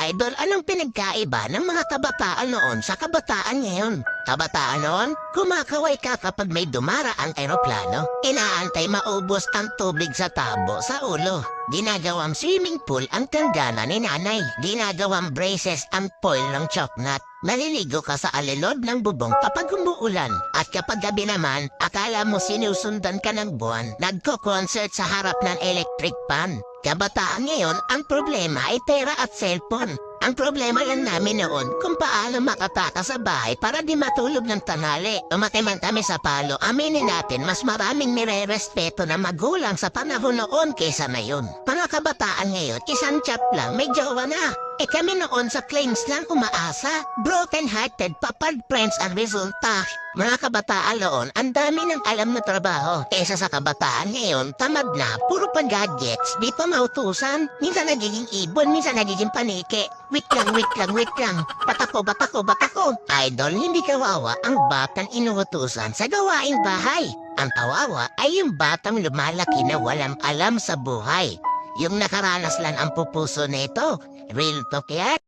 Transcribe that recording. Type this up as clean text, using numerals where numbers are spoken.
Idol, anong pinagkaiba ng mga kabataan noon sa kabataan ngayon? Kabataan noon, kumakaway ka kapag may dumaraang eroplano. Inaantay maubos ang tubig sa tabo sa ulo. Ginagawang swimming pool ang tandana ni nanay. Ginagawang braces ang foil ng choknat. Maliligo ka sa alilod ng bubong kapag umuulan. At kapag gabi naman, akala mo sinusundan ka ng buwan. Nagko-concert sa harap ng electric pan. Kabataan ngayon, ang problema ay pera at cellphone. Ang problema lang namin noon kung paano makataka sa bahay para di matulog ng tanghali. Umatay man kami sa palo, aminin natin mas maraming nire-respeto na magulang sa panahon noon kaysa ngayon. Mga kabataan ngayon, isang chat lang, may jowa na. Kami noon sa claims lang umaasa. Broken-hearted, papad friends ang resulta. Mga kabataan noon, ang dami ng alam na trabaho. Kesa sa kabataan ngayon, tamad na, puro pa gadgets, di pa mautusan. Minsan nagiging ibon, minsan nagiging panike. Wait lang. Batako. Idol, hindi kawawa ang batang inuutusan sa gawaing bahay. Ang kawawa ay yung batang lumalaki na walang alam sa buhay. Yung nakaranas lang ang pupuso nito. Real talk yan.